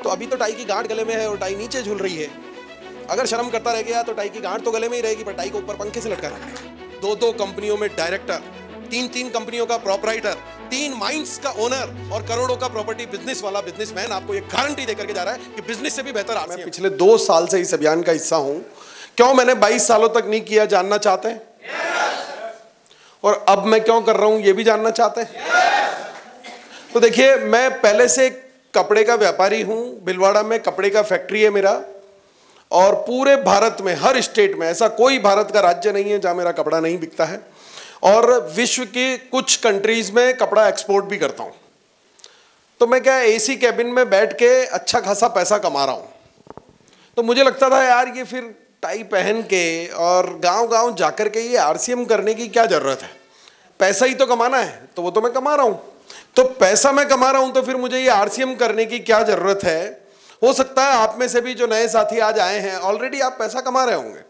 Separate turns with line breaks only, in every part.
तो अभी तो टाई की गांठ गले में है और टाई नीचे झूल रही है। अगर शर्म करता रह गया तो टाई की गांठ तो गले में ही रहेगी, पर टाई को ऊपर पंखे से लटका रखना है। 2-2 कंपनियों में डायरेक्टर, 3-3 कंपनियों का प्रोपराइटर, 3 माइंस का ओनर और करोड़ों का प्रॉपर्टी बिजनेस वाला बिजनेसमैन आपको ये गारंटी देकर के जा रहा है कि बिजनेस से भी बेहतर आप। मैं पिछले 2 साल से इस अभियान का हिस्सा हूं। क्यों मैंने 22 सालों तक नहीं किया, जानना चाहते हैं? और अब मैं क्यों कर रहा हूं ये भी जानना चाहते हैं? तो देखिए, मैं पहले से कपड़े का व्यापारी हूं। भिलवाड़ा में कपड़े का फैक्ट्री है मेरा, और पूरे भारत में हर स्टेट में ऐसा कोई भारत का राज्य नहीं है जहां मेरा कपड़ा नहीं बिकता है। और विश्व की कुछ कंट्रीज में कपड़ा एक्सपोर्ट भी करता हूं। तो मैं क्या एसी कैबिन में बैठ के अच्छा खासा पैसा कमा रहा हूं। तो मुझे लगता था यार ये फिर टाई पहन के और गांव-गांव जाकर के ये आरसीएम करने की क्या जरूरत है? पैसा ही तो कमाना है, तो वो तो मैं कमा रहा हूं। तो पैसा मैं कमा रहा हूं तो फिर मुझे ये आरसीएम करने की क्या जरूरत है? हो सकता है आप में से भी जो नए साथी आज आए हैं, ऑलरेडी आप पैसा कमा रहे होंगे।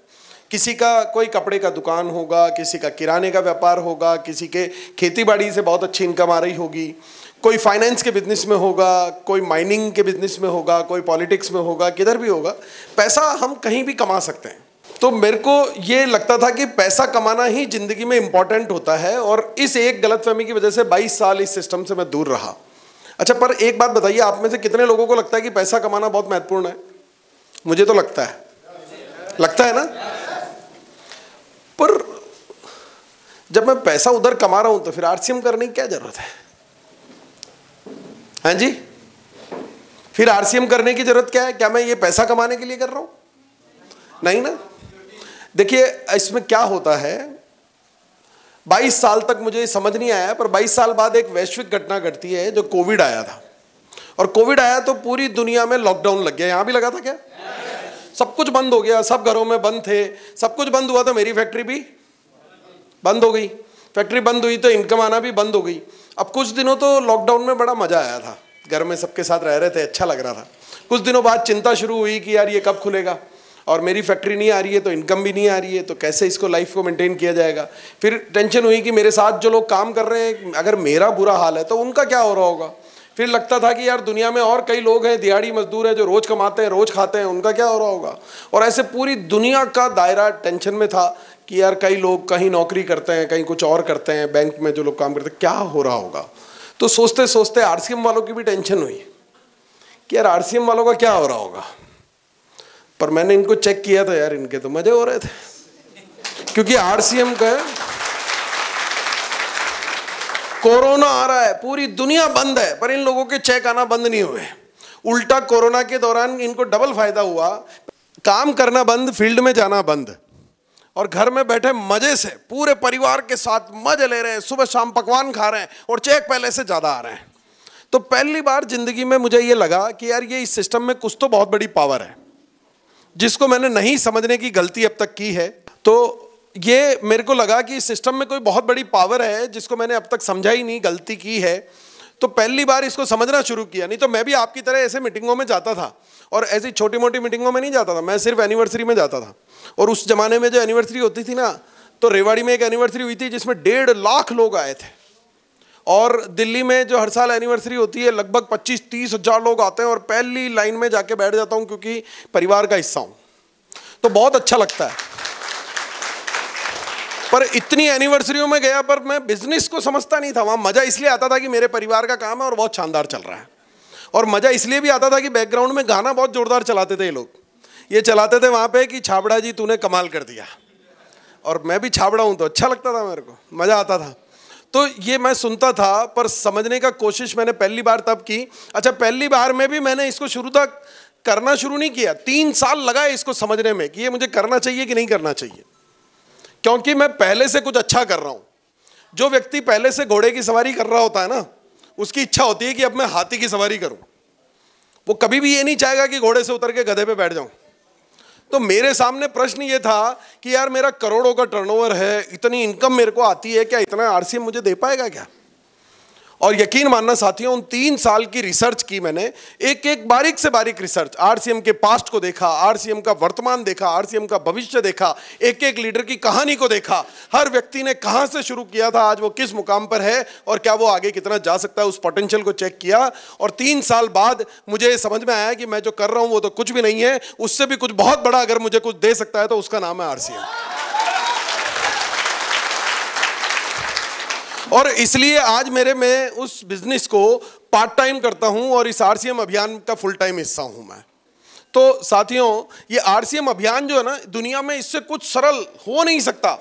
किसी का कोई कपड़े का दुकान होगा, किसी का किराने का व्यापार होगा, किसी के खेती बाड़ी से बहुत अच्छी इनकम आ रही होगी, कोई फाइनेंस के बिजनेस में होगा, कोई माइनिंग के बिजनेस में होगा, कोई पॉलिटिक्स में होगा, किधर भी होगा। पैसा हम कहीं भी कमा सकते हैं। तो मेरे को ये लगता था कि पैसा कमाना ही जिंदगी में इंपॉर्टेंट होता है, और इस एक गलतफहमी की वजह से 22 साल इस सिस्टम से मैं दूर रहा। अच्छा, पर एक बात बताइए, आप में से कितने लोगों को लगता है कि पैसा कमाना बहुत महत्वपूर्ण है? मुझे तो लगता है ना। पर जब मैं पैसा उधर कमा रहा हूं तो फिर आरसीएम करने की क्या जरूरत है? हाँ जी, फिर आरसीएम करने की जरूरत क्या है? क्या मैं ये पैसा कमाने के लिए कर रहा हूं? नहीं ना। देखिए, इसमें क्या होता है, 22 साल तक मुझे समझ नहीं आया, पर 22 साल बाद एक वैश्विक घटना घटती है जो कोविड आया था। और कोविड आया तो पूरी दुनिया में लॉकडाउन लग गया। यहां भी लगा था क्या? सब कुछ बंद हो गया, सब घरों में बंद थे, सब कुछ बंद हुआ तो मेरी फैक्ट्री भी बंद हो गई। फैक्ट्री बंद हुई तो इनकम आना भी बंद हो गई। अब कुछ दिनों तो लॉकडाउन में बड़ा मजा आया था, घर में सबके साथ रह रहे थे, अच्छा लग रहा था। कुछ दिनों बाद चिंता शुरू हुई कि यार ये कब खुलेगा, और मेरी फैक्ट्री नहीं आ रही है तो इनकम भी नहीं आ रही है, तो कैसे इसको लाइफ को मेंटेन किया जाएगा। फिर टेंशन हुई कि मेरे साथ जो लोग काम कर रहे हैं, अगर मेरा बुरा हाल है तो उनका क्या हो रहा होगा। फिर लगता था कि यार दुनिया में और कई लोग हैं, दिहाड़ी मजदूर हैं, जो रोज कमाते हैं, रोज खाते हैं, उनका क्या हो रहा होगा। और ऐसे पूरी दुनिया का दायरा टेंशन में था कि यार कई लोग कहीं नौकरी करते हैं, कहीं कुछ और करते हैं, बैंक में जो लोग काम करते हैं, क्या हो रहा होगा। तो सोचते सोचते आरसीएम वालों की भी टेंशन हुई कि यार आरसीएम वालों का क्या हो रहा होगा। पर मैंने इनको चेक किया था, यार इनके तो मजे हो रहे थे, क्योंकि आरसीएम का कोरोना आ रहा है, पूरी दुनिया बंद है, पर इन लोगों के चेक आना बंद नहीं हुए। उल्टा कोरोना के दौरान इनको डबल फायदा हुआ, काम करना बंद, फील्ड में जाना बंद, और घर में बैठे मजे से पूरे परिवार के साथ मजे ले रहे हैं, सुबह शाम पकवान खा रहे हैं, और चेक पहले से ज्यादा आ रहे हैं। तो पहली बार जिंदगी में मुझे ये लगा कि यार ये इस सिस्टम में कुछ तो बहुत बड़ी पावर है, जिसको मैंने नहीं समझने की गलती अब तक की है। तो ये मेरे को लगा कि इस सिस्टम में कोई बहुत बड़ी पावर है जिसको मैंने अब तक समझा ही नहीं, गलती की है। तो पहली बार इसको समझना शुरू किया। नहीं तो मैं भी आपकी तरह ऐसे मीटिंगों में जाता था, और ऐसी छोटी मोटी मीटिंगों में नहीं जाता था, मैं सिर्फ एनिवर्सरी में जाता था। और उस जमाने में जो एनिवर्सरी होती थी ना, तो रेवाड़ी में एक एनिवर्सरी हुई थी जिसमें 1.5 लाख लोग आए थे, और दिल्ली में जो हर साल एनिवर्सरी होती है लगभग 25-30 हज़ार लोग आते हैं, और पहली लाइन में जाके बैठ जाता हूँ क्योंकि परिवार का हिस्सा हूँ, तो बहुत अच्छा लगता है। पर इतनी एनिवर्सरियों में गया, पर मैं बिजनेस को समझता नहीं था। वहाँ मजा इसलिए आता था कि मेरे परिवार का काम है और बहुत शानदार चल रहा है, और मजा इसलिए भी आता था कि बैकग्राउंड में गाना बहुत जोरदार चलाते थे ये लोग। ये चलाते थे वहाँ पे कि छाबड़ा जी तूने कमाल कर दिया, और मैं भी छाबड़ा हूँ तो अच्छा लगता था, मेरे को मजा आता था। तो ये मैं सुनता था, पर समझने का कोशिश मैंने पहली बार तब की। अच्छा, पहली बार में भी मैंने इसको शुरू तक करना शुरू नहीं किया, 3 साल लगा इसको समझने में कि ये मुझे करना चाहिए कि नहीं करना चाहिए, क्योंकि मैं पहले से कुछ अच्छा कर रहा हूं। जो व्यक्ति पहले से घोड़े की सवारी कर रहा होता है ना, उसकी इच्छा होती है कि अब मैं हाथी की सवारी करूं। वो कभी भी ये नहीं चाहेगा कि घोड़े से उतर के गधे पे बैठ जाऊं। तो मेरे सामने प्रश्न ये था कि यार मेरा करोड़ों का टर्नओवर है, इतनी इनकम मेरे को आती है, क्या इतना आरसीएम मुझे दे पाएगा क्या? और यकीन मानना साथियों, उन 3 साल की रिसर्च की मैंने, एक एक बारीक से बारीक रिसर्च, आरसीएम के पास्ट को देखा, आरसीएम का वर्तमान देखा, आरसीएम का भविष्य देखा, एक एक लीडर की कहानी को देखा, हर व्यक्ति ने कहां से शुरू किया था, आज वो किस मुकाम पर है और क्या वो आगे कितना जा सकता है, उस पोटेंशियल को चेक किया। और 3 साल बाद मुझे समझ में आया कि मैं जो कर रहा हूं वो तो कुछ भी नहीं है, उससे भी कुछ बहुत बड़ा अगर मुझे कुछ दे सकता है तो उसका नाम है आरसीएम। और इसलिए आज मैं उस बिजनेस को पार्ट टाइम करता हूं और इस आरसीएम अभियान का फुल टाइम हिस्सा हूं मैं। तो साथियों, ये आरसीएम अभियान जो है ना, दुनिया में इससे कुछ सरल हो नहीं सकता।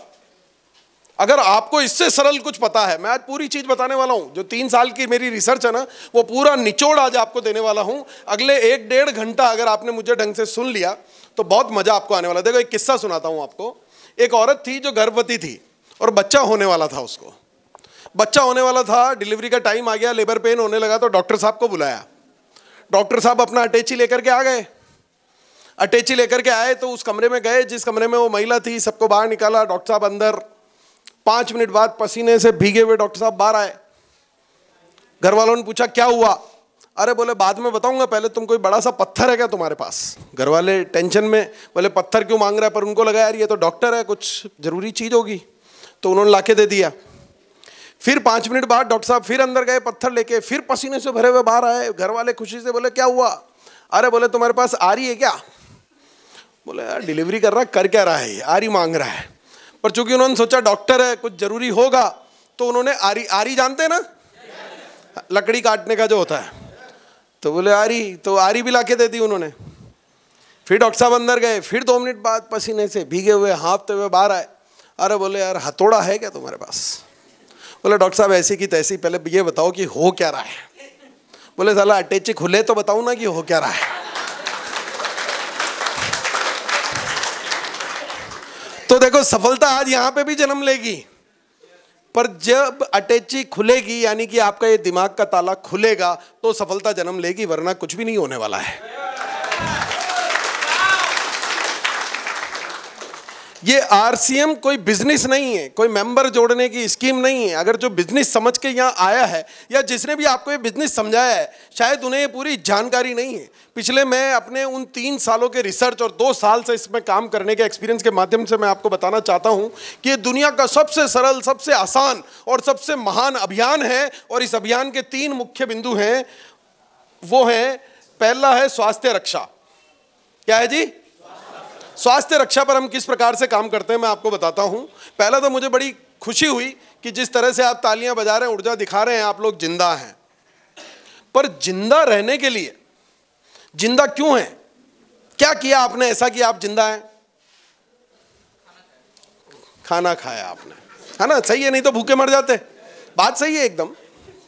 अगर आपको इससे सरल कुछ पता है, मैं आज पूरी चीज बताने वाला हूं। जो 3 साल की मेरी रिसर्च है ना, वो पूरा निचोड़ आज आपको देने वाला हूं। अगले 1-1.5 घंटा अगर आपने मुझे ढंग से सुन लिया तो बहुत मजा आपको आने वाला। देखो, एक किस्सा सुनाता हूं आपको। एक औरत थी जो गर्भवती थी और बच्चा होने वाला था। उसको बच्चा होने वाला था, डिलीवरी का टाइम आ गया, लेबर पेन होने लगा, तो डॉक्टर साहब को बुलाया। डॉक्टर साहब अपना अटैची लेकर के आ गए। अटैची लेकर के आए तो उस कमरे में गए जिस कमरे में वो महिला थी, सबको बाहर निकाला। डॉक्टर साहब अंदर। 5 मिनट बाद पसीने से भीगे हुए डॉक्टर साहब बाहर आए। घर वालों ने पूछा क्या हुआ? अरे बोले बाद में बताऊंगा, पहले तुम कोई बड़ा सा पत्थर है क्या तुम्हारे पास? घर वाले टेंशन में बोले पत्थर क्यों मांग रहा है, पर उनको लगा यार ये तो डॉक्टर है, कुछ जरूरी चीज होगी, तो उन्होंने लाके दे दिया। फिर 5 मिनट बाद डॉक्टर साहब फिर अंदर गए पत्थर लेके, फिर पसीने से भरे हुए बाहर आए। घर वाले खुशी से बोले क्या हुआ? अरे बोले तुम्हारे पास आरी है क्या? बोले यार डिलीवरी कर रहा, कर क्या रहा है, आरी मांग रहा है। पर चूंकि उन्होंने सोचा डॉक्टर है, कुछ जरूरी होगा, तो उन्होंने आरी जानते हैं ना, लकड़ी काटने का जो होता है, तो बोले आरी, तो आरी भी लाके दे दी उन्होंने। फिर डॉक्टर साहब अंदर गए, फिर 2 मिनट बाद पसीने से भीगे हुए हाँफते हुए बाहर आए। अरे बोले यार हथौड़ा है क्या तुम्हारे पास? बोले डॉक्टर साहब ऐसी की तैसी, पहले ये बताओ कि हो क्या रहा है। बोले साला अटैची खुले तो बताऊं ना कि हो क्या रहा है। तो देखो, सफलता आज यहां पे भी जन्म लेगी, पर जब अटैची खुलेगी, यानी कि आपका ये दिमाग का ताला खुलेगा, तो सफलता जन्म लेगी, वरना कुछ भी नहीं होने वाला है। ये आरसीएम कोई बिजनेस नहीं है, कोई मेंबर जोड़ने की स्कीम नहीं है। अगर जो बिजनेस समझ के यहाँ आया है, या जिसने भी आपको ये बिजनेस समझाया है, शायद उन्हें ये पूरी जानकारी नहीं है। पिछले मैं अपने उन 3 सालों के रिसर्च और 2 साल से इसमें काम करने के एक्सपीरियंस के माध्यम से मैं आपको बताना चाहता हूँ कि ये दुनिया का सबसे सरल, सबसे आसान और सबसे महान अभियान है। और इस अभियान के 3 मुख्य बिंदु हैं। वो है, पहला है स्वास्थ्य रक्षा। क्या है जी? स्वास्थ्य रक्षा पर हम किस प्रकार से काम करते हैं मैं आपको बताता हूं। पहला तो मुझे बड़ी खुशी हुई कि जिस तरह से आप तालियां बजा रहे हैं, ऊर्जा दिखा रहे हैं, आप लोग जिंदा हैं। पर जिंदा रहने के लिए, जिंदा क्यों हैं? क्या किया आपने ऐसा कि आप जिंदा हैं? खाना खाया आपने, है ना? सही है, नहीं तो भूखे मर जाते। बात सही है एकदम।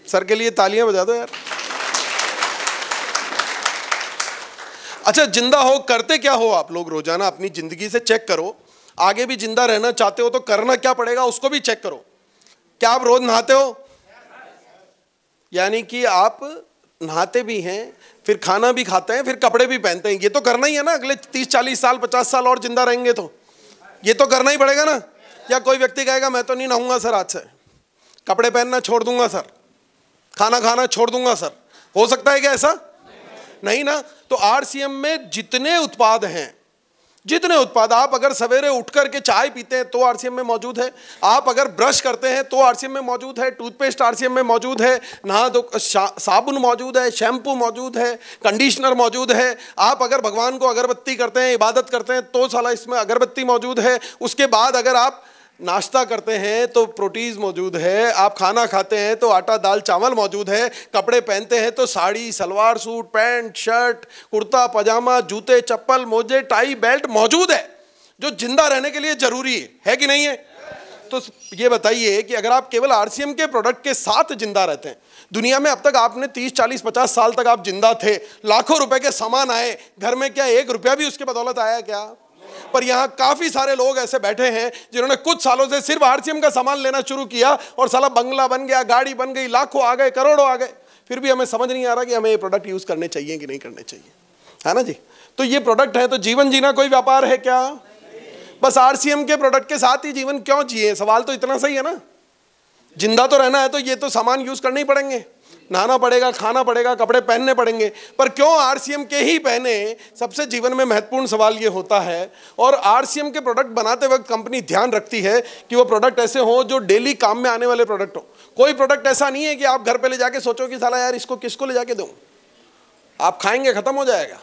सर के लिए तालियां बजा दो यार। अच्छा, जिंदा हो, करते क्या हो आप लोग रोजाना अपनी जिंदगी से चेक करो। आगे भी जिंदा रहना चाहते हो तो करना क्या पड़ेगा उसको भी चेक करो। क्या आप रोज नहाते हो? यानी कि आप नहाते भी हैं, फिर खाना भी खाते हैं, फिर कपड़े भी पहनते हैं। ये तो करना ही है ना। अगले 30-40 साल 50 साल और जिंदा रहेंगे तो ये तो करना ही पड़ेगा ना। या कोई व्यक्ति कहेगा मैं तो नहीं नहाऊंगा सर, आज से कपड़े पहनना छोड़ दूंगा सर, खाना खाना छोड़ दूंगा सर, हो सकता है क्या ऐसा? नहीं ना। तो आरसीएम में जितने उत्पाद हैं, जितने उत्पाद, आप अगर सवेरे उठ करके चाय पीते हैं तो आरसीएम में मौजूद है, आप अगर ब्रश करते हैं तो आरसीएम में मौजूद है, टूथपेस्ट आरसीएम में मौजूद है, नहा दो साबुन मौजूद है, शैम्पू मौजूद है, कंडीशनर मौजूद है। आप अगर भगवान को अगरबत्ती करते हैं, इबादत करते हैं, तो साला इसमें अगरबत्ती मौजूद है। उसके बाद अगर आप नाश्ता करते हैं तो प्रोटीन मौजूद है, आप खाना खाते हैं तो आटा दाल चावल मौजूद है, कपड़े पहनते हैं तो sari salwar suit pant shirt kurta pyjama जूते चप्पल मोजे टाई बेल्ट मौजूद है, जो जिंदा रहने के लिए जरूरी है कि नहीं है? तो ये बताइए कि अगर आप केवल आरसीएम के प्रोडक्ट के साथ जिंदा रहते हैं, दुनिया में अब तक आपने 30 40 50 साल तक आप जिंदा थे, लाखों रुपए के सामान आए घर में, क्या 1 रुपया भी उसके बदौलत आया क्या? पर यहाँ काफी सारे लोग ऐसे बैठे हैं जिन्होंने कुछ सालों से सिर्फ आरसीएम का सामान लेना शुरू किया और साला बंगला बन गया, गाड़ी बन गई, लाखों आ गए, करोड़ों आ गए, फिर भी हमें समझ नहीं आ रहा कि हमें ये प्रोडक्ट यूज करने चाहिए कि नहीं करने चाहिए, है ना जी? तो ये प्रोडक्ट है, तो जीवन जीना कोई व्यापार है क्या? बस आरसीएम के प्रोडक्ट के साथ ही जीवन क्यों जिए? सवाल तो इतना सही है ना। जिंदा तो रहना है तो ये तो सामान यूज करने ही पड़ेंगे, नहाना पड़ेगा, खाना पड़ेगा, कपड़े पहनने पड़ेंगे। पर क्यों आरसीएम के ही पहने, सबसे जीवन में महत्वपूर्ण सवाल ये होता है। और आरसीएम के प्रोडक्ट बनाते वक्त कंपनी ध्यान रखती है कि वो प्रोडक्ट ऐसे हो जो डेली काम में आने वाले प्रोडक्ट हो। कोई प्रोडक्ट ऐसा नहीं है कि आप घर पे ले जाके सोचो कि साला यार इसको किसको ले जाके दूं। आप खाएंगे खत्म हो जाएगा,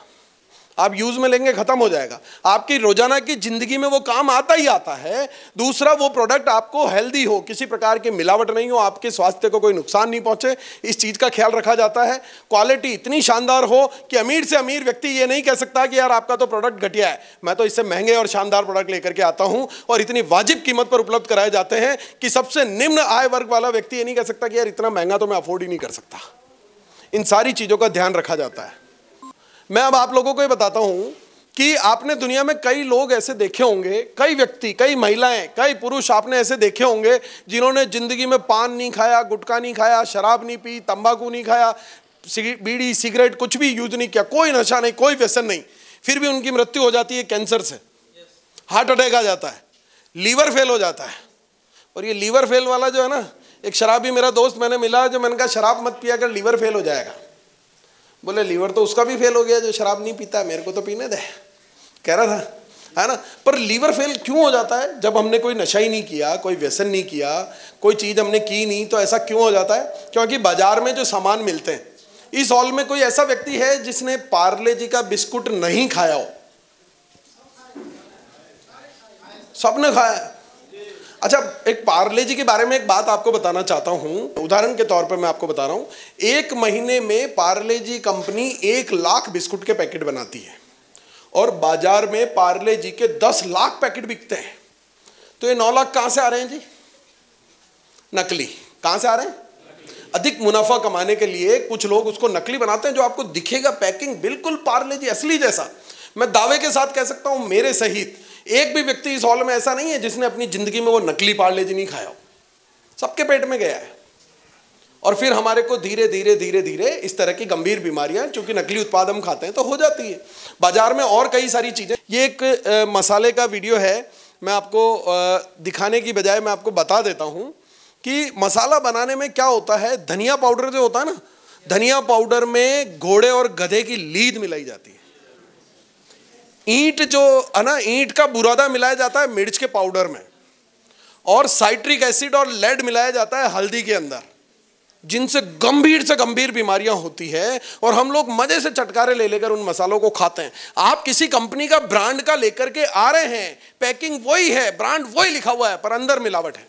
आप यूज में लेंगे खत्म हो जाएगा। आपकी रोजाना की जिंदगी में वो काम आता ही आता है। दूसरा, वो प्रोडक्ट आपको हेल्दी हो, किसी प्रकार की मिलावट नहीं हो, आपके स्वास्थ्य को कोई नुकसान नहीं पहुंचे, इस चीज का ख्याल रखा जाता है। क्वालिटी इतनी शानदार हो कि अमीर से अमीर व्यक्ति ये नहीं कह सकता कि यार आपका तो प्रोडक्ट घटिया है, मैं तो इससे महंगे और शानदार प्रोडक्ट लेकर के आता हूं और इतनी वाजिब कीमत पर उपलब्ध कराए जाते हैं कि सबसे निम्न आय वर्ग वाला व्यक्ति ये नहीं कह सकता कि यार इतना महंगा तो मैं अफोर्ड ही नहीं कर सकता। इन सारी चीजों का ध्यान रखा जाता है। मैं अब आप लोगों को ये बताता हूं कि आपने दुनिया में कई लोग ऐसे देखे होंगे, कई व्यक्ति, कई महिलाएं, कई पुरुष आपने ऐसे देखे होंगे जिन्होंने जिंदगी में पान नहीं खाया, गुटखा नहीं खाया, शराब नहीं पी, तंबाकू नहीं खाया, बीड़ी सिगरेट कुछ भी यूज नहीं किया, कोई नशा नहीं, कोई व्यसन नहीं, फिर भी उनकी मृत्यु हो जाती है कैंसर से, हार्ट अटैक आ जाता है, लीवर फेल हो जाता है। और ये लीवर फेल वाला जो है ना, एक शराबी मेरा दोस्त मैंने मिला, जो मैंने कहा शराब मत पिया कर लीवर फेल हो जाएगा। बोले लीवर तो उसका भी फेल हो गया जो शराब नहीं पीता, मेरे को तो पीने दे, कह रहा था, है ना। पर लीवर फेल क्यों हो जाता है? जब हमने कोई नशा ही नहीं किया, कोई व्यसन नहीं किया, कोई चीज हमने की नहीं, तो ऐसा क्यों हो जाता है? क्योंकि बाजार में जो सामान मिलते हैं, इस हॉल में कोई ऐसा व्यक्ति है जिसने पार्ले जी का बिस्कुट नहीं खाया हो? सबने खाया है। अच्छा, एक पार्ले जी के बारे में एक बात आपको बताना चाहता हूं, उदाहरण के तौर पर मैं आपको बता रहा हूं। एक महीने में पार्ले जी कंपनी 1 लाख बिस्कुट के पैकेट बनाती है और बाजार में पार्ले जी के 10 लाख पैकेट बिकते हैं। तो ये 9 लाख कहां से आ रहे हैं जी? नकली। कहां से आ रहे हैं? अधिक मुनाफा कमाने के लिए कुछ लोग उसको नकली बनाते हैं, जो आपको दिखेगा पैकिंग बिल्कुल पार्ले जी असली जैसा। मैं दावे के साथ कह सकता हूं, मेरे सहित एक भी व्यक्ति इस हॉल में ऐसा नहीं है जिसने अपनी जिंदगी में वो नकली पार्ले जी नहीं खाया हो। सबके पेट में गया है। और फिर हमारे को धीरे धीरे धीरे धीरे इस तरह की गंभीर बीमारियां, चूंकि नकली उत्पाद हम खाते हैं, तो हो जाती है। बाजार में और कई सारी चीजें। ये एक मसाले का वीडियो है, मैं आपको दिखाने की बजाय मैं आपको बता देता हूं कि मसाला बनाने में क्या होता है। धनिया पाउडर जो होता है ना, धनिया पाउडर में घोड़े और गधे की लीद मिलाई जाती है। ईंट जो है ना, ईंट का बुरादा मिलाया जाता है मिर्च के पाउडर में, और साइट्रिक एसिड और लेड मिलाया जाता है हल्दी के अंदर, जिनसे गंभीर बीमारियां होती है। और हम लोग मजे से चटकारे ले लेकर उन मसालों को खाते हैं। आप किसी कंपनी का ब्रांड का लेकर के आ रहे हैं, पैकिंग वही है, ब्रांड वही लिखा हुआ है, पर अंदर मिलावट है।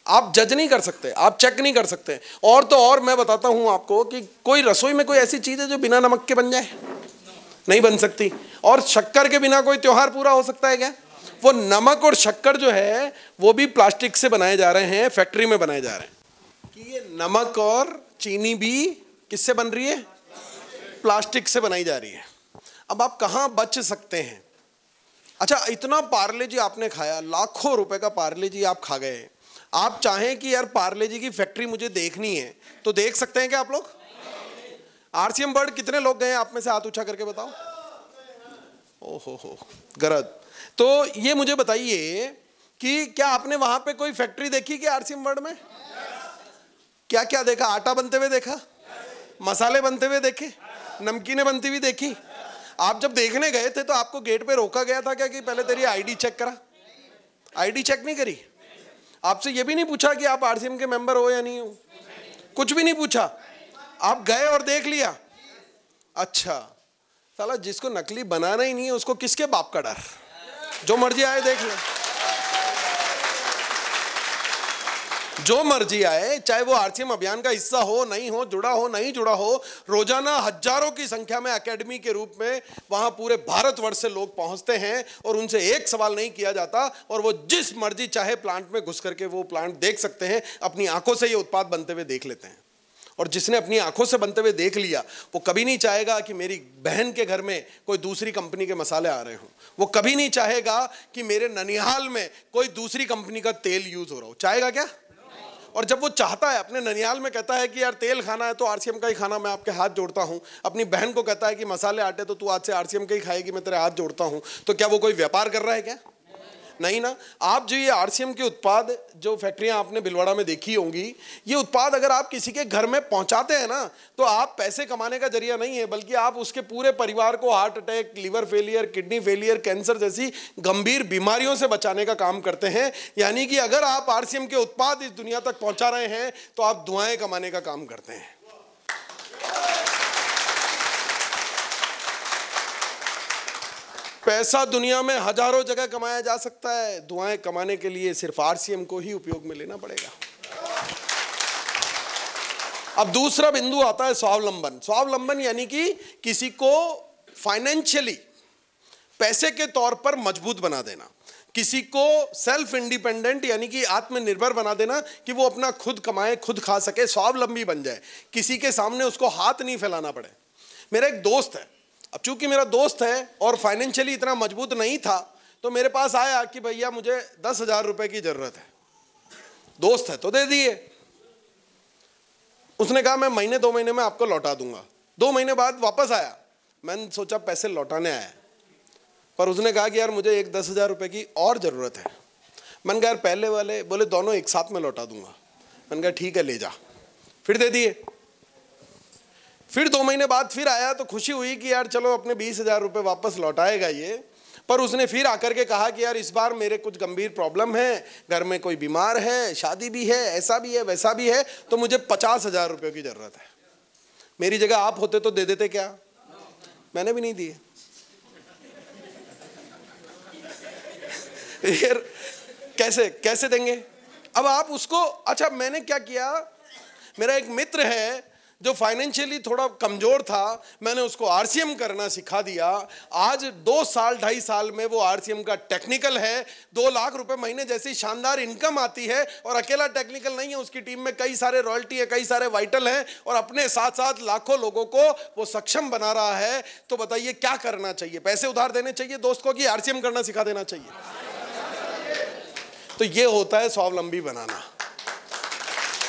आप जज नहीं कर सकते, आप चेक नहीं कर सकते। और तो और मैं बताता हूं आपको कि कोई रसोई में कोई ऐसी चीज है जो बिना नमक के बन जाए? नहीं बन सकती। और शक्कर के बिना कोई त्योहार पूरा हो सकता है क्या? वो नमक और शक्कर जो है वो भी प्लास्टिक से बनाए जा रहे हैं, फैक्ट्री में बनाए जा रहे हैं। कि ये नमक और चीनी भी किससे बन रही है? प्लास्टिक से बनाई जा रही है। अब आप कहां बच सकते हैं? अच्छा, इतना पार्ले जी आपने खाया, लाखों रुपए का पार्ले जी आप खा गए। आप चाहें कि यार पार्ले जी की फैक्ट्री मुझे देखनी है, तो देख सकते हैं क्या आप लोग? आरसीएम वर्ल्ड कितने लोग गए आप में से? हाथ ऊंचा करके बताओ। ओहो गरज। तो ये मुझे बताइए कि क्या आपने वहां पे कोई फैक्ट्री देखी कि आरसीएम वर्ल्ड में? क्या क्या देखा? आटा बनते हुए देखा, मसाले बनते हुए देखे, नमकीनें बनती हुई देखी। आप जब देखने गए थे तो आपको गेट पे रोका गया था क्या कि पहले तेरी आईडी चेक करा? आईडी चेक नहीं करी? आपसे ये भी नहीं पूछा कि आप आरसीएम के मेंबर हो या नहीं हो? कुछ भी नहीं पूछा, आप गए और देख लिया। अच्छा, साला जिसको नकली बनाना ही नहीं है उसको किसके बाप का डर? जो मर्जी आए देख ले, जो मर्जी आए, चाहे वो आरसीएम अभियान का हिस्सा हो, नहीं हो, जुड़ा हो, नहीं जुड़ा हो। रोजाना हजारों की संख्या में एकेडमी के रूप में वहां पूरे भारतवर्ष से लोग पहुंचते हैं और उनसे एक सवाल नहीं किया जाता, और वो जिस मर्जी चाहे प्लांट में घुस करके वो प्लांट देख सकते हैं, अपनी आंखों से ये उत्पाद बनते हुए देख लेते हैं। और जिसने अपनी आंखों से बनते हुए देख लिया, वो कभी नहीं चाहेगा कि मेरी बहन के घर में कोई दूसरी कंपनी के मसाले आ रहे हों। वो कभी नहीं चाहेगा कि मेरे ननिहाल में कोई दूसरी कंपनी का तेल यूज हो रहा हो। चाहेगा क्या? और जब वो चाहता है, अपने ननिहाल में कहता है कि यार तेल खाना है तो आरसीएम का ही खाना, मैं आपके हाथ जोड़ता हूं। अपनी बहन को कहता है कि मसाले आटे तो तू आज से आरसीएम के ही खाएगी, मैं तेरे हाथ जोड़ता हूं। तो क्या वो कोई व्यापार कर रहा है क्या? नहीं ना। आप जो ये आरसीएम के उत्पाद, जो फैक्ट्रियां आपने भिलवाड़ा में देखी होंगी, ये उत्पाद अगर आप किसी के घर में पहुंचाते हैं ना, तो आप पैसे कमाने का जरिया नहीं है, बल्कि आप उसके पूरे परिवार को heart attack, liver failure, kidney failure, cancer जैसी गंभीर बीमारियों से बचाने का काम करते हैं। यानी कि अगर आप आरसीएम के उत्पाद इस दुनिया तक पहुंचा रहे हैं तो आप दुआएं कमाने का काम करते हैं। पैसा दुनिया में हजारों जगह कमाया जा सकता है, दुआएं कमाने के लिए सिर्फ आरसीएम को ही उपयोग में लेना पड़ेगा। अब दूसरा बिंदु आता है स्वावलंबन। स्वावलंबन यानी कि किसी को फाइनेंशियली, पैसे के तौर पर मजबूत बना देना, किसी को सेल्फ इंडिपेंडेंट यानी कि आत्मनिर्भर बना देना, कि वो अपना खुद कमाए, खुद खा सके, स्वावलंबी बन जाए, किसी के सामने उसको हाथ नहीं फैलाना पड़े। मेरा एक दोस्त है, अब चूंकि मेरा दोस्त है और फाइनेंशियली इतना मजबूत नहीं था, तो मेरे पास आया कि भैया मुझे 10,000 रुपए की जरूरत है। दोस्त है तो दे दिए। उसने कहा मैं महीने 2 महीने में आपको लौटा दूंगा। 2 महीने बाद वापस आया, मैंने सोचा पैसे लौटाने आया, पर उसने कहा कि यार मुझे एक 10,000 रुपए की और जरूरत है। मैंने कहा यार पहले वाले, बोले दोनों एक साथ में लौटा दूंगा। मैंने कहा ठीक है ले जा, फिर दे दिए। फिर 2 महीने बाद फिर आया तो खुशी हुई कि यार चलो अपने 20,000 रुपए वापस लौटाएगा ये। पर उसने फिर आकर के कहा कि यार इस बार मेरे कुछ गंभीर प्रॉब्लम है, घर में कोई बीमार है, शादी भी है, ऐसा भी है, वैसा भी है, तो मुझे 50,000 रुपये की जरूरत है। मेरी जगह आप होते तो दे देते क्या? मैंने भी नहीं दिए। यार कैसे कैसे देंगे? अब आप उसको, अच्छा मैंने क्या किया, मेरा एक मित्र है जो फाइनेंशियली थोड़ा कमजोर था, मैंने उसको आरसीएम करना सिखा दिया। आज 2 साल 2.5 साल में वो आरसीएम का टेक्निकल है, 2 लाख रुपए महीने जैसी शानदार इनकम आती है। और अकेला टेक्निकल नहीं है, उसकी टीम में कई सारे रॉयल्टी है, कई सारे वाइटल हैं, और अपने साथ साथ लाखों लोगों को वो सक्षम बना रहा है। तो बताइए क्या करना चाहिए? पैसे उधार देने चाहिए दोस्त को, कि आरसीएम करना सिखा देना चाहिए? तो ये होता है स्वावलंबी बनाना,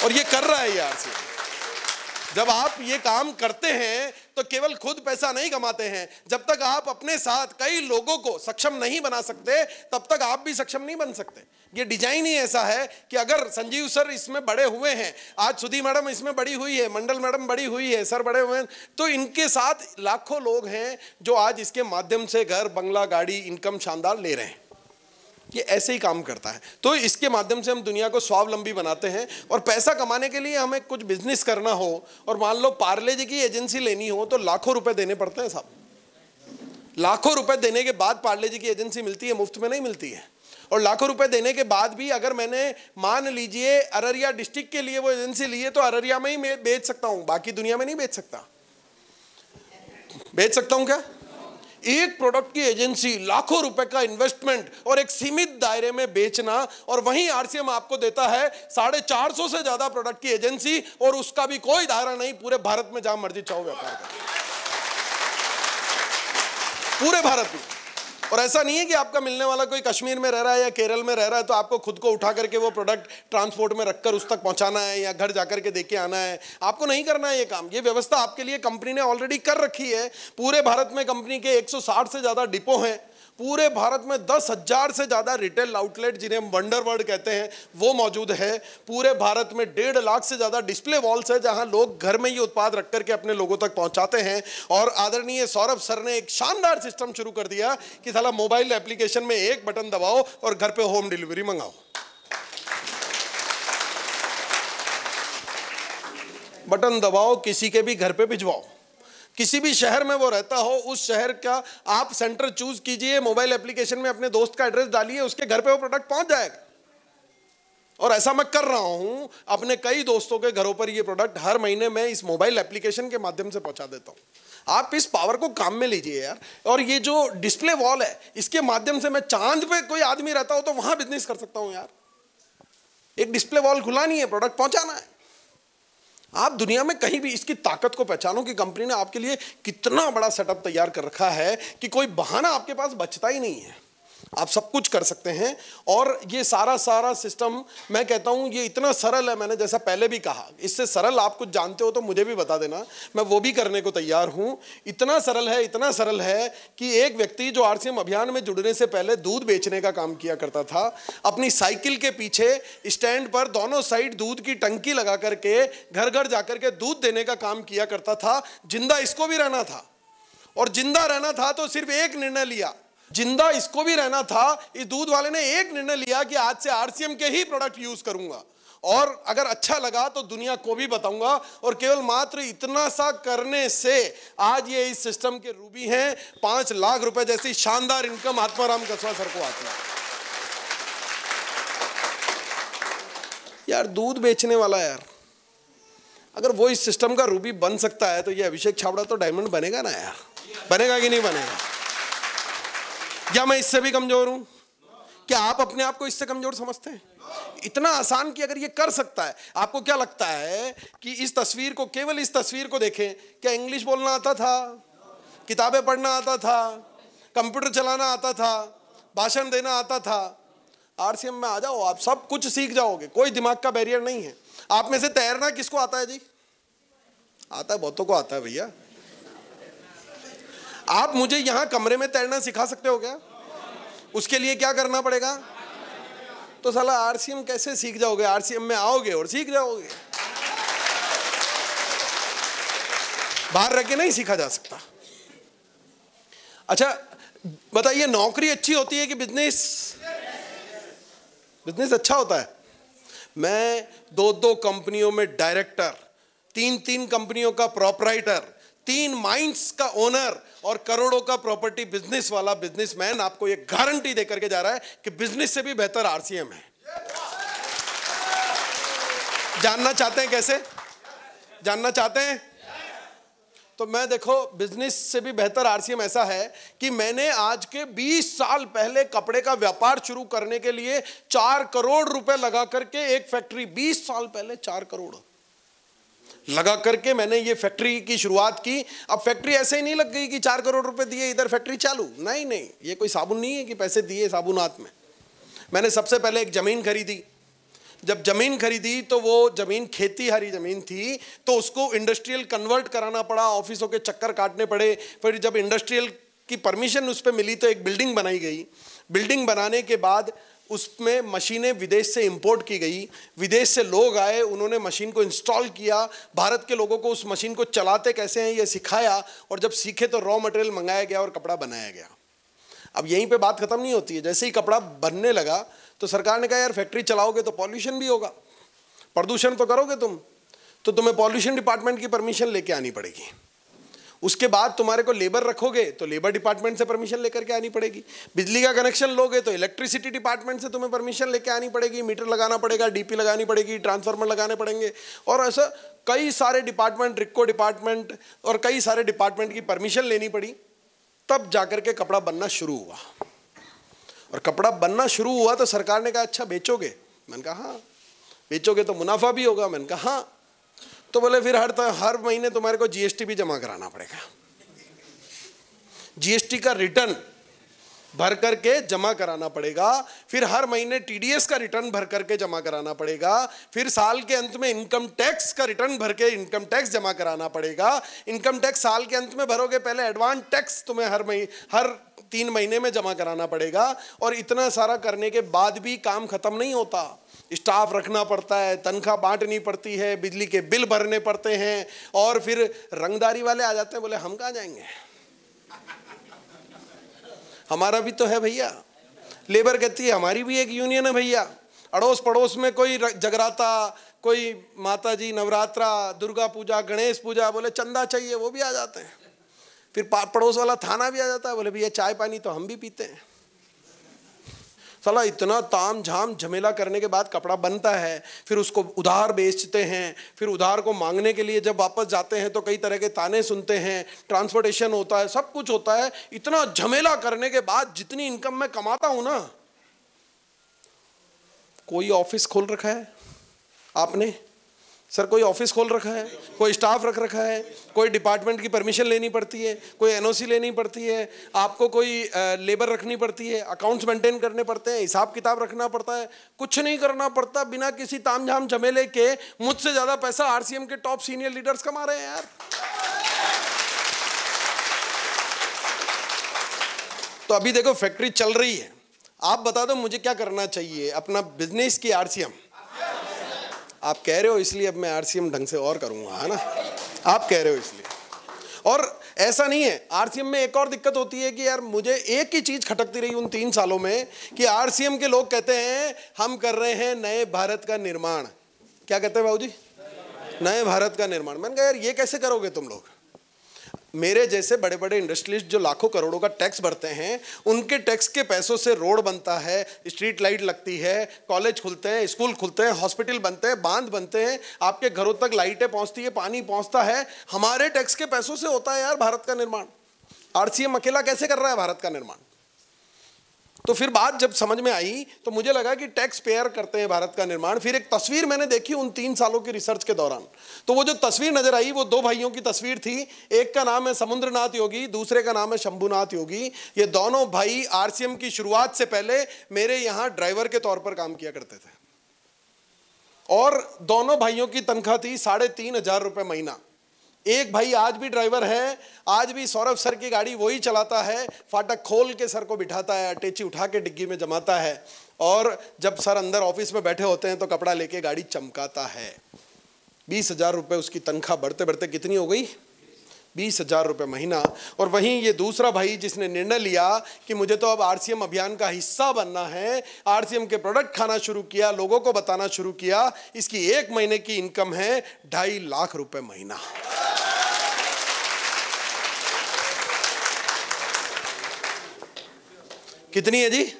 और ये कर रहा है ये आरसीएम। जब आप ये काम करते हैं तो केवल खुद पैसा नहीं कमाते हैं, जब तक आप अपने साथ कई लोगों को सक्षम नहीं बना सकते, तब तक आप भी सक्षम नहीं बन सकते। ये डिजाइन ही ऐसा है कि अगर संजीव सर इसमें बड़े हुए हैं, आज सुधी मैडम इसमें बड़ी हुई है, मंडल मैडम बड़ी हुई है, सर बड़े हुए हैं, तो इनके साथ लाखों लोग हैं जो आज इसके माध्यम से घर, बंगला, गाड़ी, इनकम शानदार ले रहे हैं। ये ऐसे ही काम करता है। तो इसके माध्यम से हम दुनिया को स्वावलंबी बनाते हैं। और पैसा कमाने के लिए हमें कुछ बिजनेस करना हो, और मान लो पार्ले जी की एजेंसी लेनी हो, तो लाखों रुपए देने पड़ते हैं साहब। लाखों रुपए देने के बाद पार्ले जी की एजेंसी मिलती है, मुफ्त में नहीं मिलती है। और लाखों रुपए देने के बाद भी अगर मैंने मान लीजिए अररिया डिस्ट्रिक्ट के लिए वो एजेंसी ली है, तो अररिया में ही मैं बेच सकता हूं, बाकी दुनिया में नहीं बेच सकता। बेच सकता हूं क्या? एक प्रोडक्ट की एजेंसी, लाखों रुपए का इन्वेस्टमेंट और एक सीमित दायरे में बेचना, और वहीं आरसीएम आपको देता है 450 से ज्यादा प्रोडक्ट की एजेंसी, और उसका भी कोई दायरा नहीं, पूरे भारत में जहां मर्जी चाहो व्यापार करो, पूरे भारत में। और ऐसा नहीं है कि आपका मिलने वाला कोई कश्मीर में रह रहा है या केरल में रह रहा है, तो आपको खुद को उठा करके वो प्रोडक्ट ट्रांसपोर्ट में रखकर उस तक पहुंचाना है या घर जाकर के देके आना है। आपको नहीं करना है ये काम, ये व्यवस्था आपके लिए कंपनी ने ऑलरेडी कर रखी है। पूरे भारत में कंपनी के 160 से ज्यादा डिपो हैं, पूरे भारत में 10,000 से ज्यादा रिटेल आउटलेट, जिन्हें हम वंडर वर्ल्ड कहते हैं, वो मौजूद है। पूरे भारत में 1.5 लाख से ज्यादा डिस्प्ले वॉल्स है, जहां लोग घर में ये उत्पाद रख करके अपने लोगों तक पहुंचाते हैं। और आदरणीय सौरभ सर ने एक शानदार सिस्टम शुरू कर दिया कि साला मोबाइल एप्लीकेशन में एक बटन दबाओ और घर पे होम डिलीवरी मंगाओ। बटन दबाओ, किसी के भी घर पे भिजवाओ। किसी भी शहर में वो रहता हो, उस शहर का आप सेंटर चूज कीजिए, मोबाइल एप्लीकेशन में अपने दोस्त का एड्रेस डालिए, उसके घर पे वो प्रोडक्ट पहुंच जाएगा। और ऐसा मैं कर रहा हूं, अपने कई दोस्तों के घरों पर ये प्रोडक्ट हर महीने मैं इस मोबाइल एप्लीकेशन के माध्यम से पहुंचा देता हूं। आप इस पावर को काम में लीजिए यार। और ये जो डिस्प्ले वॉल है, इसके माध्यम से मैं चांद पे कोई आदमी रहता हो तो वहां बिजनेस कर सकता हूं यार। एक डिस्प्ले वॉल खुलानी है, प्रोडक्ट पहुंचाना है। आप दुनिया में कहीं भी इसकी ताकत को पहचानो कि कंपनी ने आपके लिए कितना बड़ा सेटअप तैयार कर रखा है कि कोई बहाना आपके पास बचता ही नहीं है। आप सब कुछ कर सकते हैं। और ये सारा सिस्टम मैं कहता हूँ ये इतना सरल है, मैंने जैसा पहले भी कहा, इससे सरल आप कुछ जानते हो तो मुझे भी बता देना, मैं वो भी करने को तैयार हूँ। इतना सरल है कि एक व्यक्ति जो आरसीएम अभियान में जुड़ने से पहले दूध बेचने का काम किया करता था, अपनी साइकिल के पीछे स्टैंड पर दोनों साइड दूध की टंकी लगा करके घर घर जाकर के दूध देने का काम किया करता था। जिंदा इसको भी रहना था, और जिंदा रहना था तो सिर्फ एक निर्णय लिया, जिंदा इसको भी रहना था। इस दूध वाले ने एक निर्णय लिया कि आज से आरसीएम के ही प्रोडक्ट यूज करूंगा, और अगर अच्छा लगा तो दुनिया को भी बताऊंगा। और केवल मात्र इतना सा करने से आज ये इस सिस्टम के रूबी हैं। 5 लाख रुपए जैसी शानदार इनकम आत्माराम कसवा सर को आती है। यार दूध बेचने वाला यार, अगर वो इस सिस्टम का रूबी बन सकता है तो ये अभिषेक छाबड़ा तो डायमंड बनेगा ना यार, बनेगा कि नहीं बनेगा? क्या मैं इससे भी कमजोर हूं? क्या आप अपने आप को इससे कमजोर समझते हैं? इतना आसान कि अगर ये कर सकता है, आपको क्या लगता है कि इस तस्वीर को, केवल इस तस्वीर को देखें, क्या इंग्लिश बोलना आता था, किताबें पढ़ना आता था, कंप्यूटर चलाना आता था, भाषण देना आता था? आरसीएम में आ जाओ, आप सब कुछ सीख जाओगे, कोई दिमाग का बैरियर नहीं है। आप में से तैरना किसको आता है जी? आता है, बहुतों को आता है भैया। आप मुझे यहां कमरे में तैरना सिखा सकते हो क्या? उसके लिए क्या करना पड़ेगा? तो साला आरसीएम कैसे सीख जाओगे? आरसीएम में आओगे और सीख जाओगे, बाहर रह के नहीं सीखा जा सकता। अच्छा बताइए, नौकरी अच्छी होती है कि बिजनेस? बिजनेस अच्छा होता है। मैं 2 कंपनियों में डायरेक्टर, 3 कंपनियों का प्रोपराइटर, 3 माइंस का ओनर और करोड़ों का प्रॉपर्टी बिजनेस वाला बिजनेसमैन आपको ये गारंटी देकर के जा रहा है कि बिजनेस से भी बेहतर आरसीएम है। जानना चाहते हैं कैसे? जानना चाहते हैं? तो मैं देखो, बिजनेस से भी बेहतर आरसीएम ऐसा है कि मैंने आज के 20 साल पहले कपड़े का व्यापार शुरू करने के लिए 4 करोड़ रुपए लगा करके एक फैक्ट्री, 20 साल पहले 4 करोड़ लगा करके मैंने ये फैक्ट्री की शुरुआत की। अब फैक्ट्री ऐसे ही नहीं लग गई कि 4 करोड़ रुपए दिए इधर फैक्ट्री चालू, नहीं, ये कोई साबुन नहीं है कि पैसे दिए साबुनात में। मैंने सबसे पहले एक जमीन खरीदी। जब जमीन खरीदी तो वो जमीन खेती हरी जमीन थी, तो उसको इंडस्ट्रियल कन्वर्ट कराना पड़ा, ऑफिसों के चक्कर काटने पड़े। फिर जब इंडस्ट्रियल की परमिशन उस पर मिली तो एक बिल्डिंग बनाई गई। बिल्डिंग बनाने के बाद उसमें मशीनें विदेश से इंपोर्ट की गई, विदेश से लोग आए, उन्होंने मशीन को इंस्टॉल किया, भारत के लोगों को उस मशीन को चलाते कैसे हैं ये सिखाया, और जब सीखे तो रॉ मटेरियल मंगाया गया और कपड़ा बनाया गया। अब यहीं पे बात खत्म नहीं होती है। जैसे ही कपड़ा बनने लगा तो सरकार ने कहा यार फैक्ट्री चलाओगे तो पॉल्यूशन भी होगा, प्रदूषण तो करोगे तुम, तो तुम्हें पॉल्यूशन डिपार्टमेंट की परमिशन लेके आनी पड़ेगी। उसके बाद तुम्हारे को लेबर रखोगे तो लेबर डिपार्टमेंट से परमिशन लेकर के आनी पड़ेगी। बिजली का कनेक्शन लोगे तो इलेक्ट्रिसिटी डिपार्टमेंट से तुम्हें परमिशन लेके आनी पड़ेगी। मीटर लगाना पड़ेगा, डीपी लगानी पड़ेगी, ट्रांसफार्मर लगाने पड़ेंगे, और ऐसा कई सारे डिपार्टमेंट, रिक्को डिपार्टमेंट और कई सारे डिपार्टमेंट की परमिशन लेनी पड़ी। तब जाकर के कपड़ा बनना शुरू हुआ। और कपड़ा बनना शुरू हुआ तो सरकार ने कहा अच्छा बेचोगे? मैंने कहा हाँ। बेचोगे तो मुनाफा भी होगा? मैंने कहा हाँ। तो बोले फिर हर महीने तुम्हारे को जीएसटी भी जमा कराना पड़ेगा। जीएसटी का रिटर्न भर करके जमा कराना पड़ेगा, फिर हर महीने टीडीएस का रिटर्न भर करके जमा कराना पड़ेगा, फिर साल के अंत में इनकम टैक्स का रिटर्न भर के इनकम टैक्स जमा कराना पड़ेगा। इनकम टैक्स साल के अंत में भरोगे, पहले एडवांस टैक्स तुम्हें हर 3 महीने में जमा कराना पड़ेगा। और इतना सारा करने के बाद भी काम खत्म नहीं होता। स्टाफ रखना पड़ता है, तनख्वाह बांटनी पड़ती है, बिजली के बिल भरने पड़ते हैं, और फिर रंगदारी वाले आ जाते हैं, बोले हम कहाँ जाएंगे, हमारा भी तो है भैया। लेबर कहती है हमारी भी एक यूनियन है भैया। अड़ोस पड़ोस में कोई जगराता, कोई माता जी नवरात्रा, दुर्गा पूजा, गणेश पूजा, बोले चंदा चाहिए, वो भी आ जाते हैं। फिर पड़ोस वाला थाना भी आ जाता है, बोले भैया चाय पानी तो हम भी पीते हैं। साला इतना ताम झाम झमेला करने के बाद कपड़ा बनता है, फिर उसको उधार बेचते हैं, फिर उधार को मांगने के लिए जब वापस जाते हैं तो कई तरह के ताने सुनते हैं, ट्रांसपोर्टेशन होता है, सब कुछ होता है। इतना झमेला करने के बाद जितनी इनकम मैं कमाता हूं ना, कोई ऑफिस खोल रखा है आपने? सर कोई ऑफिस खोल रखा है, कोई स्टाफ रख रखा है, कोई डिपार्टमेंट की परमिशन लेनी पड़ती है, कोई एनओसी लेनी पड़ती है, आपको कोई लेबर रखनी पड़ती है, अकाउंट्स मेंटेन करने पड़ते हैं, हिसाब किताब रखना पड़ता है। कुछ नहीं करना पड़ता, बिना किसी तामझाम झमेले के मुझसे ज़्यादा पैसा आरसीएम के टॉप सीनियर लीडर्स कमा रहे हैं यार। तो अभी देखो फैक्ट्री चल रही है, आप बता दो मुझे क्या करना चाहिए अपना बिजनेस की आरसीएम? आप कह रहे हो इसलिए अब मैं आरसीएम ढंग से और करूंगा, है ना? आप कह रहे हो इसलिए। और ऐसा नहीं है, आरसीएम में एक और दिक्कत होती है कि यार मुझे एक ही चीज खटकती रही उन 3 सालों में कि आरसीएम के लोग कहते हैं हम कर रहे हैं नए भारत का निर्माण। क्या कहते हैं बाबूजी? नए भारत का निर्माण। मैंने कहा यार ये कैसे करोगे तुम लोग? मेरे जैसे बड़े बड़े इंडस्ट्रियलिस्ट जो लाखों करोड़ों का टैक्स भरते हैं, उनके टैक्स के पैसों से रोड बनता है, स्ट्रीट लाइट लगती है, कॉलेज खुलते हैं, स्कूल खुलते हैं, हॉस्पिटल बनते हैं, बांध बनते हैं, आपके घरों तक लाइटें पहुंचती है, पानी पहुंचता है, हमारे टैक्स के पैसों से होता है यार भारत का निर्माण। आरसीएम अकेला कैसे कर रहा है भारत का निर्माण? तो फिर बात जब समझ में आई तो मुझे लगा कि टैक्स पेयर करते हैं भारत का निर्माण। फिर एक तस्वीर मैंने देखी उन 3 सालों की रिसर्च के दौरान, तो वो जो तस्वीर नजर आई वो 2 भाइयों की तस्वीर थी। एक का नाम है समुद्रनाथ योगी, दूसरे का नाम है शंभुनाथ योगी। ये दोनों भाई आरसीएम की शुरुआत से पहले मेरे यहाँ ड्राइवर के तौर पर काम किया करते थे और दोनों भाइयों की तनख्वाह थी 3,500 रुपये महीना। एक भाई आज भी ड्राइवर है, आज भी सौरभ सर की गाड़ी वही चलाता है, फाटक खोल के सर को बिठाता है, अटैची उठा के डिग्गी में जमाता है और जब सर अंदर ऑफिस में बैठे होते हैं तो कपड़ा लेके गाड़ी चमकाता है। 20,000 रुपये उसकी तनख्वाह बढ़ते बढ़ते कितनी हो गई? 20,000 रुपये महीना। और वहीं ये दूसरा भाई जिसने निर्णय लिया कि मुझे तो अब आरसीएम अभियान का हिस्सा बनना है, आरसीएम के प्रोडक्ट खाना शुरू किया, लोगों को बताना शुरू किया, इसकी 1 महीने की इनकम है 2.5 लाख रुपए महीना। कितनी है जी?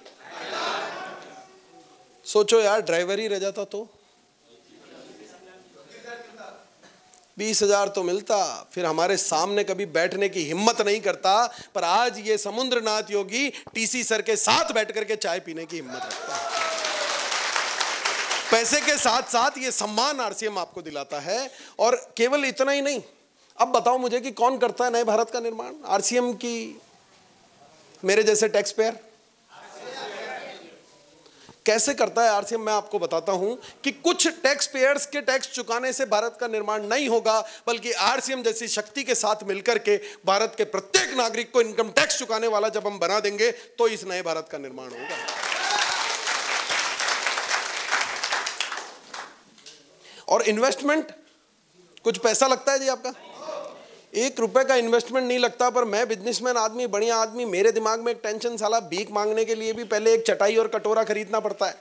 सोचो यार, ड्राइवर ही रह जाता तो 20,000 तो मिलता, फिर हमारे सामने कभी बैठने की हिम्मत नहीं करता, पर आज ये समुद्रनाथ योगी टीसी सर के साथ बैठ करके चाय पीने की हिम्मत रखता है। पैसे के साथ साथ ये सम्मान आरसीएम आपको दिलाता है। और केवल इतना ही नहीं, अब बताओ मुझे कि कौन करता है नए भारत का निर्माण? आरसीएम की मेरे जैसे टैक्स पेयर कैसे करता है आरसीएम? मैं आपको बताता हूं कि कुछ टैक्स पेयर्स के टैक्स चुकाने से भारत का निर्माण नहीं होगा, बल्कि आरसीएम जैसी शक्ति के साथ मिलकर के भारत के प्रत्येक नागरिक को इनकम टैक्स चुकाने वाला जब हम बना देंगे तो इस नए भारत का निर्माण होगा। और इन्वेस्टमेंट कुछ पैसा लगता है जी आपका? 1 रुपए का इन्वेस्टमेंट नहीं लगता। पर मैं बिजनेसमैन आदमी, बढ़िया आदमी, मेरे दिमाग में एक टेंशन, साला भीख मांगने के लिए भी पहले एक चटाई और कटोरा खरीदना पड़ता है।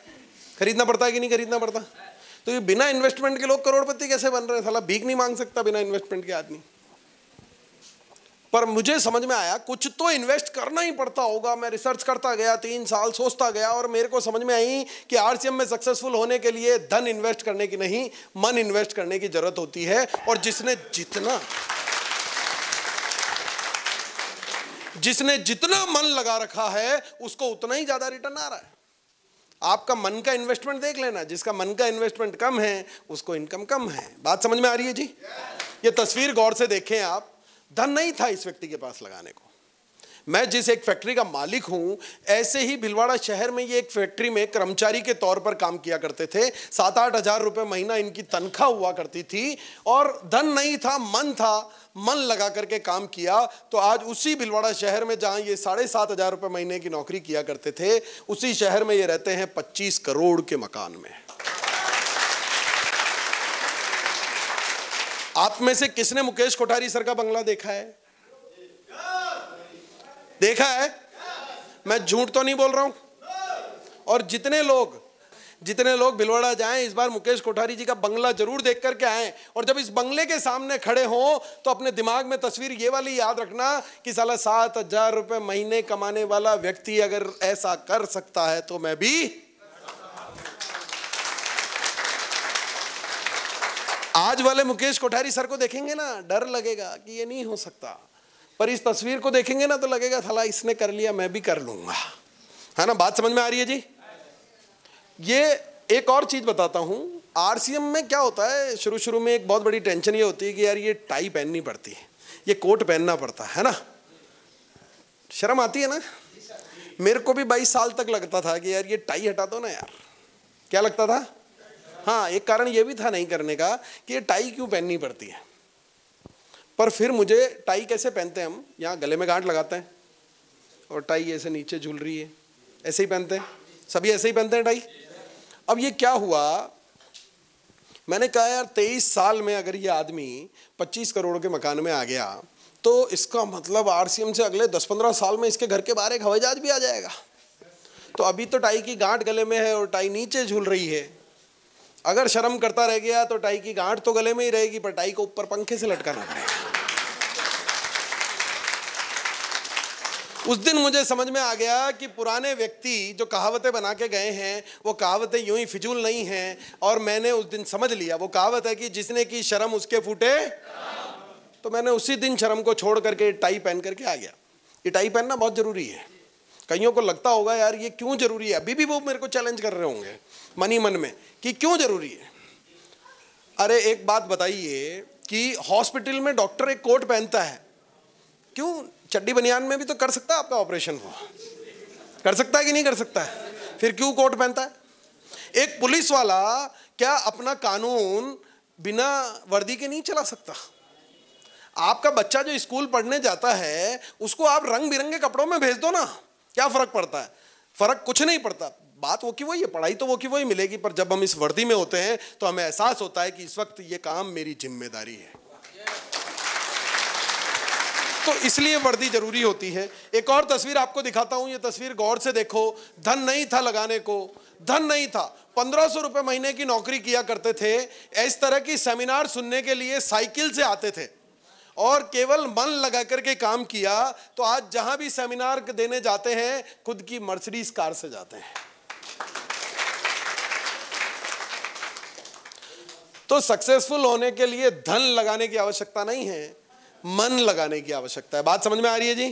खरीदना पड़ता है कि नहीं खरीदना पड़ता? तो ये बिना इन्वेस्टमेंट के लोग करोड़पति कैसे बन रहे हैं? साला भीख नहीं मांग सकता बिना इन्वेस्टमेंट के आदमी। पर मुझे समझ में आया कुछ तो इन्वेस्ट करना ही पड़ता होगा। मैं रिसर्च करता गया, 3 साल सोचता गया और मेरे को समझ में आई कि आरसीएम में सक्सेसफुल होने के लिए धन इन्वेस्ट करने की नहीं, मन इन्वेस्ट करने की जरूरत होती है। और जिसने जितना मन लगा रखा है उसको उतना ही ज्यादा रिटर्न आ रहा है। आपका मन का इन्वेस्टमेंट देख लेना, जिसका मन का इन्वेस्टमेंट कम है उसको इनकम कम है। बात समझ में आ रही है जी? ये तस्वीर गौर से देखें आप। धन नहीं था इस व्यक्ति के पास लगाने को। मैं जिस एक फैक्ट्री का मालिक हूं, ऐसे ही भिलवाड़ा शहर में ये एक फैक्ट्री में कर्मचारी के तौर पर काम किया करते थे। 7-8 हज़ार रुपये महीना इनकी तनख्वाह हुआ करती थी और धन नहीं था, मन था। मन लगा करके काम किया तो आज उसी भिलवाड़ा शहर में जहां ये 7,500 रुपये महीने की नौकरी किया करते थे, उसी शहर में ये रहते हैं 25 करोड़ के मकान में। आप में से किसने मुकेश कोठारी सर का बंगला देखा है? देखा है? मैं झूठ तो नहीं बोल रहा हूं। और जितने लोग भिलवाड़ा जाएं, इस बार मुकेश कोठारी जी का बंगला जरूर देख करके आएं। और जब इस बंगले के सामने खड़े हों तो अपने दिमाग में तस्वीर ये वाली याद रखना कि साला 7,000 रुपये महीने कमाने वाला व्यक्ति अगर ऐसा कर सकता है तो मैं भी। आज वाले मुकेश कोठारी सर को देखेंगे ना, डर लगेगा कि ये नहीं हो सकता। पर इस तस्वीर को देखेंगे ना तो लगेगा साला इसने कर लिया, मैं भी कर लूंगा। है ना? बात समझ में आ रही है जी? ये एक और चीज बताता हूं आरसीएम में क्या होता है, शुरू शुरू में एक बहुत बड़ी टेंशन ये होती है कि यार ये टाई पहननी पड़ती है, ये कोट पहनना पड़ता है ना, शर्म आती है ना। मेरे को भी 22 साल तक लगता था कि यार ये टाई हटा दो ना यार। क्या लगता था? हाँ, एक कारण ये भी था नहीं करने का कि ये टाई क्यों पहननी पड़ती है। पर फिर मुझे टाई कैसे पहनते हैं हम, यहाँ गले में गांठ लगाते हैं और टाई ऐसे नीचे झूल रही है, ऐसे ही पहनते हैं, सभी ऐसे ही पहनते हैं टाई। अब ये क्या हुआ, मैंने कहा यार 23 साल में अगर ये आदमी 25 करोड़ के मकान में आ गया तो इसका मतलब आरसीएम से अगले 10-15 साल में इसके घर के बाहर एक हवाई जहाज भी आ जाएगा। तो अभी तो टाई की गांठ गले में है और टाई नीचे झूल रही है। अगर शर्म करता रह गया तो टाई की गांठ तो गले में ही रहेगी, पर टाई को ऊपर पंखे से लटकाना पड़ेगा। उस दिन मुझे समझ में आ गया कि पुराने व्यक्ति जो कहावतें बना के गए हैं वो कहावतें यूं ही फिजूल नहीं हैं। और मैंने उस दिन समझ लिया, वो कहावत है कि जिसने की शर्म उसके फूटे। तो मैंने उसी दिन शर्म को छोड़ करके टाई पहन करके आ गया। ये टाई पहनना बहुत जरूरी है। कईयों को लगता होगा यार ये क्यों जरूरी है, अभी भी वो मेरे को चैलेंज कर रहे होंगे मन ही मन में कि क्यों जरूरी है। अरे एक बात बताइए कि हॉस्पिटल में डॉक्टर एक कोट पहनता है, क्यों? चड्डी बनियान में भी तो कर सकता है आपका ऑपरेशन, वो कर सकता है कि नहीं कर सकता है, फिर क्यों कोट पहनता है? एक पुलिस वाला क्या अपना कानून बिना वर्दी के नहीं चला सकता? आपका बच्चा जो स्कूल पढ़ने जाता है उसको आप रंग बिरंगे कपड़ों में भेज दो ना, क्या फर्क पड़ता है? फर्क कुछ नहीं पड़ता। बात वो की वही है, पढ़ाई तो वो की वही मिलेगी, पर जब हम इस वर्दी में होते हैं तो हमें एहसास होता है कि इस वक्त ये काम मेरी जिम्मेदारी है। तो इसलिए वर्दी जरूरी होती है। एक और तस्वीर आपको दिखाता हूं, ये तस्वीर गौर से देखो। धन नहीं था लगाने को, धन नहीं था। 1500 रुपए महीने की नौकरी किया करते थे, इस तरह की सेमिनार सुनने के लिए साइकिल से आते थे और केवल मन लगा करके काम किया। तो आज जहां भी सेमिनार देने जाते हैं खुद की मर्सिडीज कार से जाते हैं। तो सक्सेसफुल होने के लिए धन लगाने की आवश्यकता नहीं है, मन लगाने की आवश्यकता है। बात समझ में आ रही है जी?